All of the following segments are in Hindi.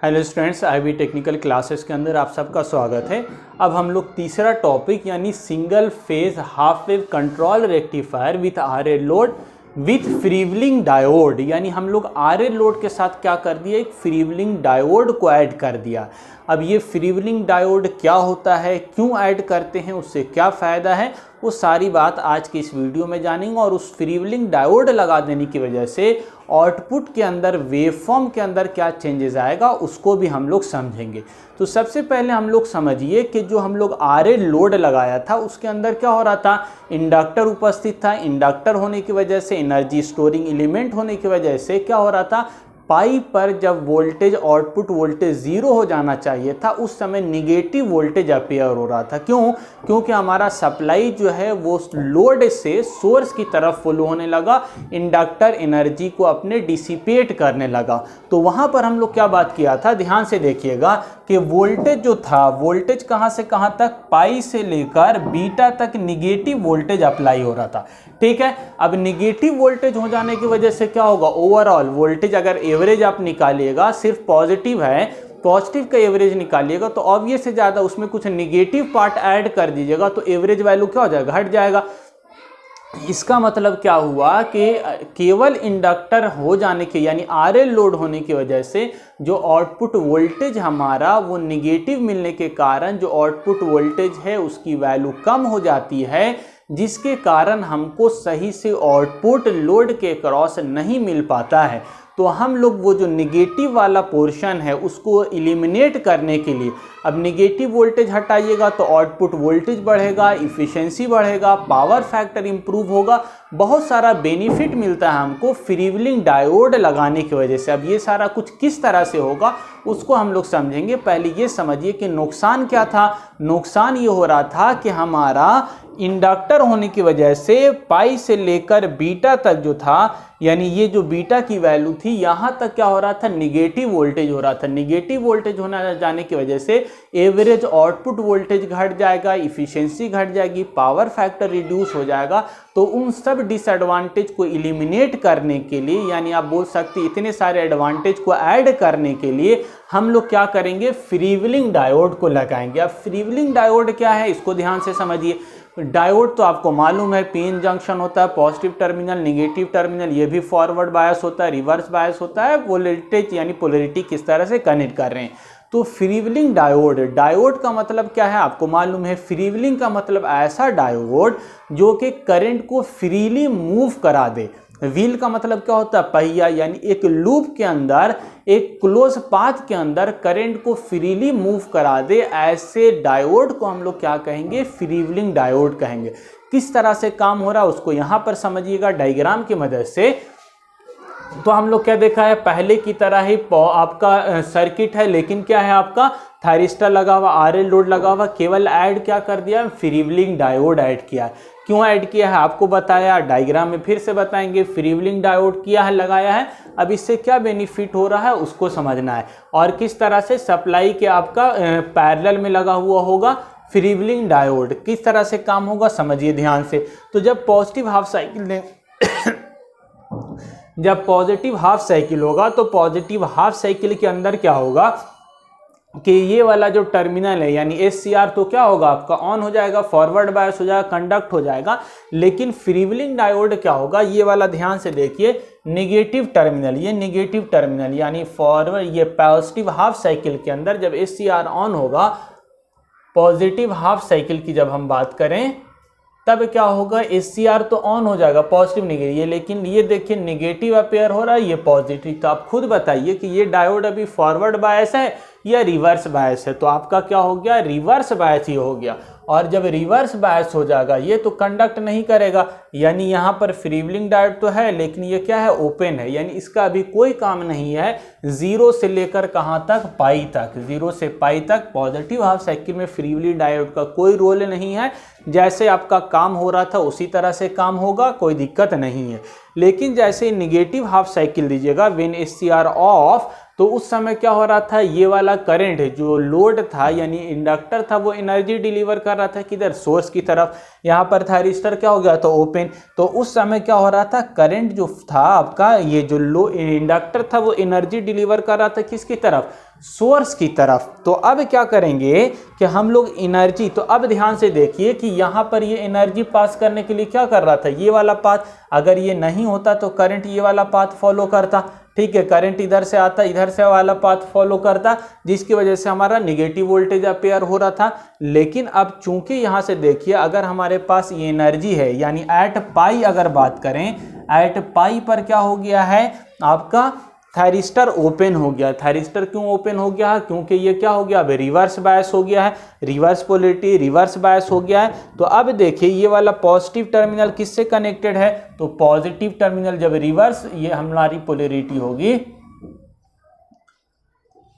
Hello students, IV technical classes के अंदर आप सबका स्वागत है। अब हम लोग तीसरा टॉपिक यानी single phase half wave control rectifier with RL load with freewheeling diode, यानी हम लोग आरएल लोड के साथ क्या कर दिया, एक फ्रीव्हीलिंग डायोड को ऐड कर दिया। अब ये फ्रीव्हीलिंग डायोड क्या होता है, क्यों ऐड करते हैं, उससे क्या फ़ायदा है, वो सारी बात आज की इस वीडियो में जानेंगे। और उस फ्रीव्हीलिंग डायोड लगा देने की वजह से आउटपुट के अंदर वेवफॉर्म के अंदर क्या चेंजेस आएगा उसको भी हम लोग समझेंगे। तो सबसे पहले हम लोग समझिए कि जो हम लोग आरएल लोड लगाया था उसके अंदर क्या हो रहा था, इंडक्टर उपस्थित था। इंडक्टर होने की वजह से, एनर्जी स्टोरिंग एलिमेंट होने की वजह से क्या हो रहा था, पाई पर जब वोल्टेज आउटपुट वोल्टेज 0 हो जाना चाहिए था उस समय निगेटिव वोल्टेज अपीयर हो रहा था। क्यों? क्योंकि हमारा सप्लाई जो है वो लोड से सोर्स की तरफ फ्लो होने लगा, इंडक्टर एनर्जी को अपने डिसिपेट करने लगा। तो वहाँ पर हम लोग क्या बात किया था, ध्यान से देखिएगा कि वोल्टेज जो था, वोल्टेज कहाँ से कहाँ तक, पाई से लेकर बीटा तक निगेटिव वोल्टेज अप्लाई हो रहा था। ठीक है, अब निगेटिव वोल्टेज हो जाने की वजह से क्या होगा, ओवरऑल वोल्टेज अगर एवरेज आप निकालिएगा, सिर्फ पॉजिटिव है, पॉजिटिव का एवरेज निकालिएगा तो ऑब्वियस से ज़्यादा उसमें कुछ निगेटिव पार्ट ऐड कर दीजिएगा तो एवरेज वैल्यू क्या हो जाएगा, घट जाएगा। इसका मतलब क्या हुआ कि केवल इंडक्टर हो जाने के यानी आरएल लोड होने की वजह से जो आउटपुट वोल्टेज हमारा वो निगेटिव मिलने के कारण जो आउटपुट वोल्टेज है उसकी वैल्यू कम हो जाती है, जिसके कारण हमको सही से आउटपुट लोड के क्रॉस नहीं मिल पाता है। तो हम लोग वो जो निगेटिव वाला पोर्शन है उसको एलिमिनेट करने के लिए, अब निगेटिव वोल्टेज हटाइएगा तो आउटपुट वोल्टेज बढ़ेगा, इफ़िशियंसी बढ़ेगा, पावर फैक्टर इंप्रूव होगा, बहुत सारा बेनिफिट मिलता है हमको फ्रीव्हीलिंग डायोड लगाने की वजह से। अब ये सारा कुछ किस तरह से होगा उसको हम लोग समझेंगे। पहले ये समझिए कि नुकसान क्या था। नुकसान ये हो रहा था कि हमारा इंडक्टर होने की वजह से पाई से लेकर बीटा तक जो था, यानी ये जो बीटा की वैल्यू थी यहाँ तक क्या हो रहा था, निगेटिव वोल्टेज हो रहा था। निगेटिव वोल्टेज होने जाने की वजह से एवरेज आउटपुट वोल्टेज घट जाएगा, इफ़िशियंसी घट जाएगी, पावर फैक्टर रिड्यूस हो जाएगा। तो उन सब डिसएडवांटेज को एलिमिनेट करने के लिए, यानी आप बोल सकते हैं इतने सारे एडवांटेज को ऐड करने के लिए हम लोग क्या करेंगे, फ्रीव्हीलिंग डायोड को लगाएंगे। अब फ्रीव्हीलिंग डायोड क्या है इसको ध्यान से समझिए। डायोड तो आपको मालूम है पीएन जंक्शन होता है, पॉजिटिव टर्मिनल, नेगेटिव टर्मिनल, ये भी फॉरवर्ड बायस होता है, रिवर्स बायस होता है, वोल्टेज यानी पोलैरिटी किस तरह से कनेक्ट कर रहे हैं। तो फ्रीव्हीलिंग डायोड, डायोड का मतलब क्या है आपको मालूम है, फ्रीव्हीलिंग का मतलब ऐसा डायोड जो कि करंट को फ्रीली मूव करा दे। व्हील का मतलब क्या होता है, पहिया, यानी एक लूप के अंदर, एक क्लोज पाथ के अंदर करंट को फ्रीली मूव करा दे, ऐसे डायोड को हम लोग क्या कहेंगे, फ्रीव्हीलिंग डायोड कहेंगे। किस तरह से काम हो रहा है उसको यहाँ पर समझिएगा डायग्राम की मदद से। तो हम लोग क्या देखा है, पहले की तरह ही आपका सर्किट है, लेकिन क्या है आपका थायरिस्टर लगा हुआ, आरएल लोड लगा हुआ, केवल ऐड क्या कर दिया, फ्रीव्हीलिंग डायोड ऐड किया। क्यों ऐड किया है आपको बताया, डायग्राम में फिर से बताएंगे। फ्रीव्हीलिंग डायोड किया है, लगाया है, अब इससे क्या बेनिफिट हो रहा है उसको समझना है, और किस तरह से सप्लाई के आपका पैरेलल में लगा हुआ होगा फ्रीव्हीलिंग डायोड, किस तरह से काम होगा समझिए ध्यान से। तो जब पॉजिटिव हाफ साइकिल जब पॉजिटिव हाफ साइकिल होगा तो पॉजिटिव हाफ साइकिल के अंदर क्या होगा कि ये वाला जो टर्मिनल है यानी एससीआर तो क्या होगा आपका ऑन हो जाएगा, फॉरवर्ड बायस हो जाएगा, कंडक्ट हो जाएगा। लेकिन फ्रीव्हीलिंग डायोड क्या होगा, ये वाला ध्यान से देखिए, नेगेटिव टर्मिनल, ये नेगेटिव टर्मिनल यानी फॉरवर्ड, ये पॉजिटिव हाफ साइकिल के अंदर जब एससीआर ऑन होगा, पॉजिटिव हाफ साइकिल की जब हम बात करें तब क्या होगा, एससीआर तो ऑन हो जाएगा, पॉजिटिव नेगेटिव, ये लेकिन ये देखिए नेगेटिव अपेयर हो रहा है, ये पॉजिटिव। तो आप खुद बताइए कि ये डायोड अभी फॉरवर्ड बायस है या रिवर्स बायस है। तो आपका क्या हो गया, रिवर्स बायस ही हो गया। और जब रिवर्स बायस हो जाएगा ये तो कंडक्ट नहीं करेगा, यानी यहाँ पर फ्रीव्हीलिंग डायोड तो है लेकिन ये क्या है, ओपन है, यानी इसका अभी कोई काम नहीं है। 0 से लेकर कहाँ तक, पाई तक, 0 से पाई तक पॉजिटिव हाफ साइकिल में फ्रीव्हीलिंग डायोड का कोई रोल नहीं है। जैसे आपका काम हो रहा था उसी तरह से काम होगा, कोई दिक्कत नहीं है। लेकिन जैसे नेगेटिव हाफ साइकिल दीजिएगा, व्हेन एससीआर ऑफ, तो उस समय क्या हो रहा था, ये वाला करंट जो लोड था यानी इंडक्टर था वो एनर्जी डिलीवर कर रहा था किधर, सोर्स की तरफ। यहाँ पर थायरिस्टर क्या हो गया तो ओपन। तो उस समय क्या हो रहा था, करंट जो था आपका, ये जो लो इंडक्टर था वो एनर्जी डिलीवर कर रहा था किसकी तरफ, सोर्स की तरफ। तो अब क्या करेंगे कि हम लोग एनर्जी, तो अब ध्यान से देखिए कि यहाँ पर ये एनर्जी पास करने के लिए क्या कर रहा था, ये वाला पाथ। अगर ये नहीं होता तो करंट ये वाला पाथ फॉलो करता, ठीक है, करंट इधर से आता, इधर से वाला पाथ फॉलो करता, जिसकी वजह से हमारा निगेटिव वोल्टेज अपेयर हो रहा था। लेकिन अब चूंकि यहाँ से देखिए अगर हमारे पास ये एनर्जी है यानी एट पाई, अगर बात करें एट पाई पर क्या हो गया है आपका, थायरिस्टर ओपन हो गया। थायरिस्टर क्यों ओपन हो गया है, क्योंकि ये क्या हो गया, अब रिवर्स बायस हो गया है, रिवर्स पोलैरिटी रिवर्स बायस हो गया है। तो अब देखिए ये वाला पॉजिटिव टर्मिनल किससे कनेक्टेड है, तो पॉजिटिव टर्मिनल जब रिवर्स, ये हमारी पोलैरिटी होगी,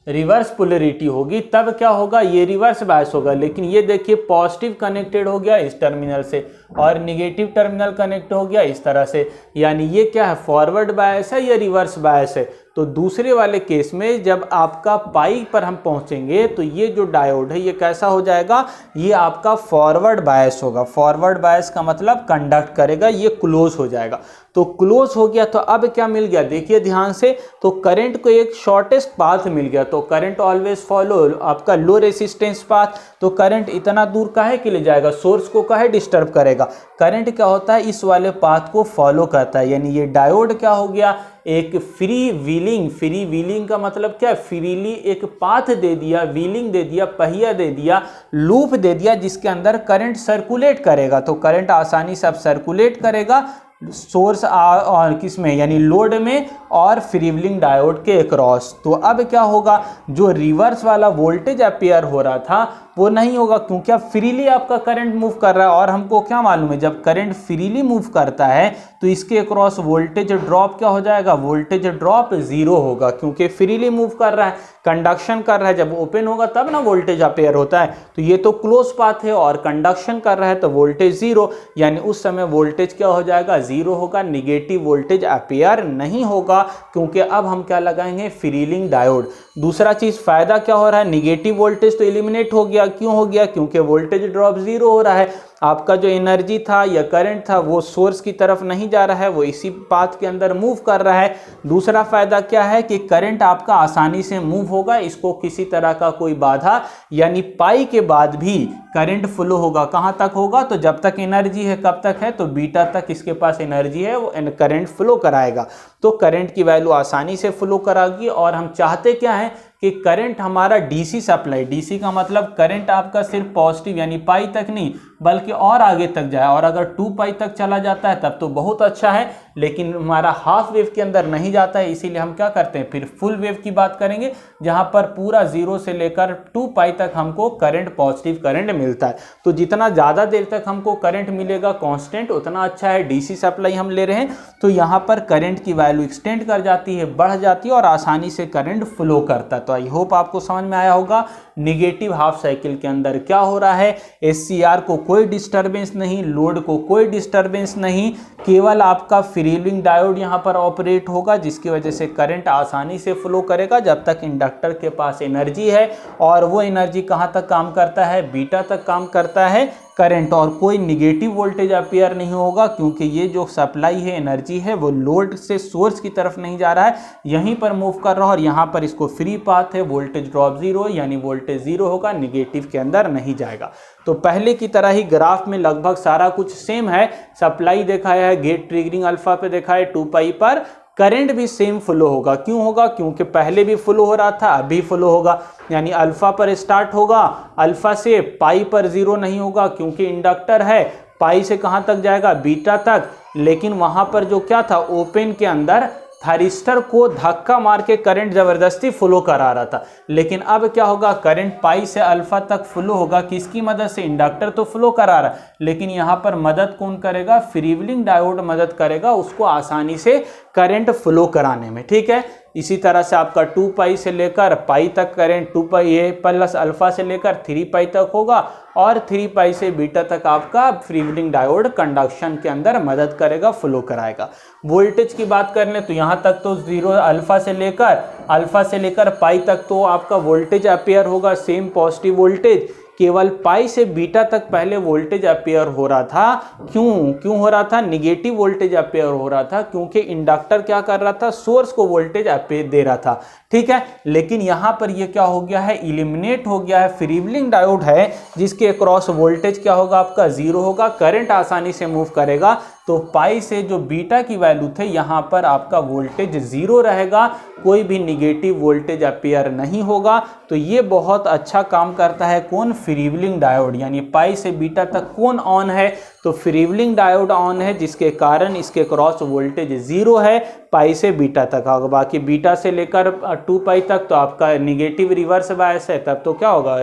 रिवर्स पोलैरिटी होगी, तब क्या होगा, ये रिवर्स बायस होगा। लेकिन ये देखिए पॉजिटिव कनेक्टेड हो गया इस टर्मिनल से और निगेटिव टर्मिनल कनेक्ट हो गया इस तरह से, यानी ये क्या है, फॉरवर्ड बायस है या रिवर्स बायस है। तो दूसरे वाले केस में जब आपका पाई पर हम पहुंचेंगे तो ये जो डायोड है ये कैसा हो जाएगा, ये आपका फॉरवर्ड बायस होगा। फॉरवर्ड बायस का मतलब कंडक्ट करेगा, ये क्लोज हो जाएगा। तो क्लोज हो गया तो अब क्या मिल गया, देखिए ध्यान से, तो करंट को एक शॉर्टेस्ट पाथ मिल गया। तो करंट ऑलवेज फॉलो आपका लो रेसिस्टेंस पाथ। तो करंट इतना दूर काहे के लिए जाएगा, सोर्स को काहे डिस्टर्ब करेगा। करंट क्या होता है, इस वाले पाथ को फॉलो करता है, यानी ये डायोड क्या हो गया, एक फ्री व्हीलिंग। फ्री व्हीलिंग का मतलब क्या है, फ्रीली एक पाथ दे दिया, व्हीलिंग दे दिया, पहिया दे दिया, लूप दे दिया, जिसके अंदर करंट सर्कुलेट करेगा। तो करंट आसानी से अब सर्कुलेट करेगा सोर्स और किस में, यानी लोड में और फ्री व्हीलिंग डायोड के अक्रॉस। तो अब क्या होगा, जो रिवर्स वाला वोल्टेज अपेयर हो रहा था वो नहीं होगा, क्योंकि अब फ्रीली आपका करंट मूव कर रहा है। और हमको क्या मालूम है, जब करंट फ्रीली मूव करता है तो इसके अक्रॉस वोल्टेज ड्रॉप क्या हो जाएगा, वोल्टेज ड्रॉप जीरो होगा, क्योंकि फ्रीली मूव कर रहा है, कंडक्शन कर रहा है। जब ओपन होगा तब ना वोल्टेज अपेयर होता है। तो ये तो क्लोज पाथ है और कंडक्शन कर रहा है तो वोल्टेज जीरो, यानी उस समय वोल्टेज क्या हो जाएगा, जीरो होगा, निगेटिव वोल्टेज अपेयर नहीं होगा, क्योंकि अब हम क्या लगाएंगे, फ्रीलिंग डायोड। दूसरा चीज फायदा क्या हो रहा है, निगेटिव वोल्टेज तो एलिमिनेट हो गया। क्यों हो गया, क्योंकि वोल्टेज ड्रॉप जीरो हो रहा है। आपका जो एनर्जी था या करंट था वो सोर्स की तरफ नहीं जा रहा है, वो इसी पाथ के अंदर मूव कर रहा है। दूसरा फायदा क्या है कि करंट आपका आसानी से मूव होगा, इसको किसी तरह का कोई बाधा, यानी पाई के बाद भी करंट फ्लो होगा। कहां तक होगा, तो जब तक एनर्जी है, कब तक है, तो बीटा तक इसके पास एनर्जी है, वो करंट फ्लो कराएगा। तो करंट की वैल्यू आसानी से फ्लो कराएगी। और हम चाहते क्या है कि करंट हमारा डीसी सप्लाई, डीसी का मतलब करंट आपका सिर्फ पॉजिटिव यानी पाई तक नहीं बल्कि और आगे तक जाए। और अगर 2 पाई तक चला जाता है तब तो बहुत अच्छा है, लेकिन हमारा हाफ वेव के अंदर नहीं जाता है, इसीलिए हम क्या करते हैं, फिर फुल वेव की बात करेंगे जहां पर पूरा 0 से लेकर 2 पाई तक हमको करंट, पॉजिटिव करंट मिलता है। तो जितना ज़्यादा देर तक हमको करंट मिलेगा कांस्टेंट, उतना अच्छा है। डीसी सप्लाई हम ले रहे हैं तो यहाँ पर करंट की वैल्यू एक्सटेंड कर जाती है, बढ़ जाती है और आसानी से करंट फ्लो करता है। तो आई होप आपको समझ में आया होगा निगेटिव हाफ साइकिल के अंदर क्या हो रहा है। एससीआर को कोई डिस्टरबेंस नहीं, लोड को कोई डिस्टरबेंस नहीं, केवल आपका फ्रीलिंग डायोड यहाँ पर ऑपरेट होगा, जिसकी वजह से करंट आसानी से फ्लो करेगा जब तक इंडक्टर के पास एनर्जी है। और वो एनर्जी कहाँ तक काम करता है, बीटा तक काम करता है करंट। और कोई निगेटिव वोल्टेज अपेयर नहीं होगा, क्योंकि ये जो सप्लाई है, एनर्जी है, वो लोड से सोर्स की तरफ नहीं जा रहा है, यहीं पर मूव कर रहा है। और यहाँ पर इसको फ्री पाथ है, वोल्टेज ड्रॉप जीरो, यानी वोल्टेज जीरो होगा, निगेटिव के अंदर नहीं जाएगा। तो पहले की तरह ही ग्राफ में लगभग सारा कुछ सेम है। सप्लाई दिखाया है, गेट ट्रिगरिंग अल्फा पे देखा है 2 पाई पर, करंट भी सेम फ्लो होगा। क्यों होगा, क्योंकि पहले भी फ्लो हो रहा था, अभी फ्लो होगा, यानी अल्फा पर स्टार्ट होगा, अल्फा से पाई पर जीरो नहीं होगा, क्योंकि इंडक्टर है, पाई से कहां तक जाएगा, बीटा तक। लेकिन वहां पर जो क्या था, ओपन के अंदर थायरिस्टर को धक्का मार के करंट जबरदस्ती फ्लो करा रहा था। लेकिन अब क्या होगा, करंट पाई से अल्फा तक फ्लो होगा, किसकी मदद से, इंडक्टर तो फ्लो करा रहा है, लेकिन यहाँ पर मदद कौन करेगा, फ्रीव्हीलिंग डायोड मदद करेगा उसको आसानी से करंट फ्लो कराने में, ठीक है। इसी तरह से आपका 2 पाई से लेकर पाई तक करंट 2 पाई ए प्लस अल्फा से लेकर 3 पाई तक होगा और 3 पाई से बीटा तक आपका फ्रीव्हीलिंग डायोड कंडक्शन के अंदर मदद करेगा, फ्लो कराएगा। वोल्टेज की बात कर लें तो यहाँ तक तो 0 अल्फा से लेकर पाई तक तो आपका वोल्टेज अपेयर होगा, सेम पॉजिटिव वोल्टेज। केवल पाई से बीटा तक पहले वोल्टेज अपेयर हो रहा था। क्यों हो रहा था? निगेटिव वोल्टेज अपेयर हो रहा था, क्योंकि इंडक्टर क्या कर रहा था? सोर्स को वोल्टेज अपेयर दे रहा था, ठीक है। लेकिन यहां पर ये क्या हो गया है? इलिमिनेट हो गया है। फ्रीव्हीलिंग डायोड है जिसके अक्रॉस वोल्टेज क्या होगा? आपका 0 होगा, करंट आसानी से मूव करेगा। तो पाई से जो बीटा की वैल्यू थे यहां पर आपका वोल्टेज 0 रहेगा, कोई भी निगेटिव वोल्टेज अपेयर नहीं होगा। तो ये बहुत अच्छा काम करता है कौन? Freewheeling diode. यानी पाई से बीटा तक कौन ऑन है? तो फ्रीव्हीलिंग डायोड ऑन है, जिसके कारण इसके क्रॉस वोल्टेज 0 है पाई से बीटा तक होगा। बाकी बीटा से लेकर 2 पाई तक तो आपका निगेटिव रिवर्स बायस है, तब तो क्या होगा?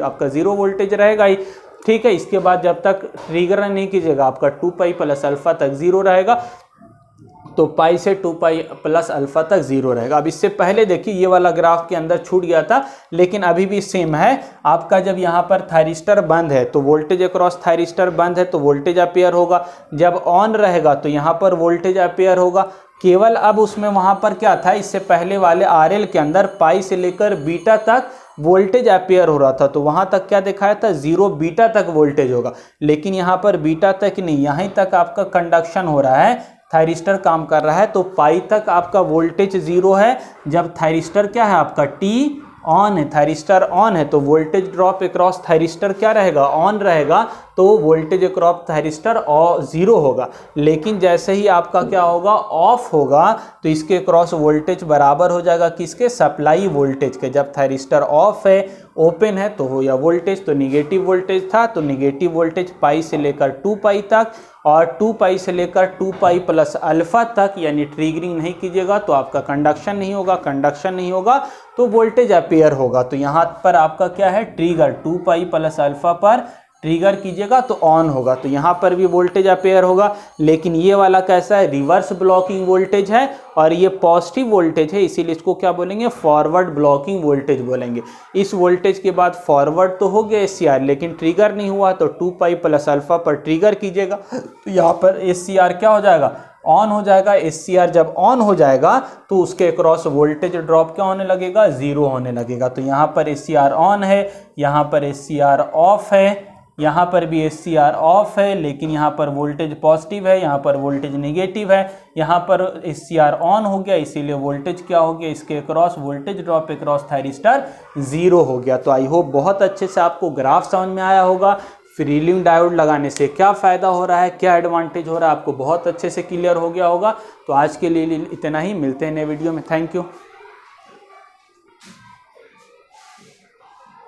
आपका 0 वोल्टेज रहेगा ही, ठीक है। इसके बाद जब तक ट्रिगर नहीं कीजिएगा आपका 2 पाई प्लस अल्फा तक 0 रहेगा, तो पाई से 2 पाई प्लस अल्फा तक 0 रहेगा। अब इससे पहले देखिए ये वाला ग्राफ के अंदर छूट गया था, लेकिन अभी भी सेम है। आपका जब यहाँ पर थायरिस्टर बंद है तो वोल्टेज अक्रॉस थायरिस्टर बंद है तो वोल्टेज अपेयर होगा, जब ऑन रहेगा तो यहाँ पर वोल्टेज अपेयर होगा। केवल अब उसमें वहाँ पर क्या था? इससे पहले वाले RL के अंदर पाई से लेकर बीटा तक वोल्टेज अपेयर हो रहा था, तो वहां तक क्या दिखाया था? 0 बीटा तक वोल्टेज होगा। लेकिन यहाँ पर बीटा तक नहीं, यहीं तक आपका कंडक्शन हो रहा है, थायरिस्टर काम कर रहा है, तो पाई तक आपका वोल्टेज 0 है। जब थायरिस्टर क्या है? आपका T ऑन है, थायरिस्टर ऑन है, तो वोल्टेज ड्रॉप अक्रॉस थायरिस्टर क्या रहेगा? ऑन रहेगा, तो वोल्टेज अक्रॉस थायरिस्टर 0 होगा। लेकिन जैसे ही आपका क्या होगा? ऑफ होगा, तो इसके अक्रॉस वोल्टेज बराबर हो जाएगा किसके? सप्लाई वोल्टेज के। जब थायरिस्टर ऑफ है, ओपन है, तो हो या वोल्टेज तो निगेटिव वोल्टेज था, तो निगेटिव वोल्टेज पाई से लेकर 2 पाई तक और 2 पाई से लेकर 2 पाई प्लस अल्फा तक, यानी ट्रिगरिंग नहीं कीजिएगा तो आपका कंडक्शन नहीं होगा, कंडक्शन नहीं होगा तो वोल्टेज अपेयर होगा। तो यहाँ पर आपका क्या है? ट्रिगर 2 पाई प्लस अल्फा पर ट्रिगर कीजिएगा तो ऑन होगा, तो यहाँ पर भी वोल्टेज अपेयर होगा। लेकिन ये वाला कैसा है? रिवर्स ब्लॉकिंग वोल्टेज है और ये पॉजिटिव वोल्टेज है, इसीलिए इसको क्या बोलेंगे? फॉरवर्ड ब्लॉकिंग वोल्टेज बोलेंगे। इस वोल्टेज के बाद फॉरवर्ड तो हो गया SCR, लेकिन ट्रिगर नहीं हुआ, तो 2 पाई प्लस अल्फा पर ट्रिगर कीजिएगा तो यहाँ पर SCR क्या हो जाएगा? ऑन हो जाएगा। SCR जब ऑन हो जाएगा तो उसके अक्रॉस वोल्टेज ड्रॉप क्या होने लगेगा? 0 होने लगेगा। तो यहाँ पर SCR ऑन है, यहाँ पर SCR ऑफ है, यहाँ पर भी SCR ऑफ है, लेकिन यहाँ पर वोल्टेज पॉजिटिव है, यहाँ पर वोल्टेज नेगेटिव है। यहाँ पर SCR ऑन हो गया, इसीलिए वोल्टेज क्या हो गया? इसके across voltage drop across thyristor 0 हो गया। तो आई होप बहुत अच्छे से आपको ग्राफ समझ में आया होगा। फ्रीव्हीलिंग डायोड लगाने से क्या फ़ायदा हो रहा है, क्या एडवांटेज हो रहा है, आपको बहुत अच्छे से क्लियर हो गया होगा। तो आज के लिए इतना ही, मिलते हैं नए वीडियो में। Thank you.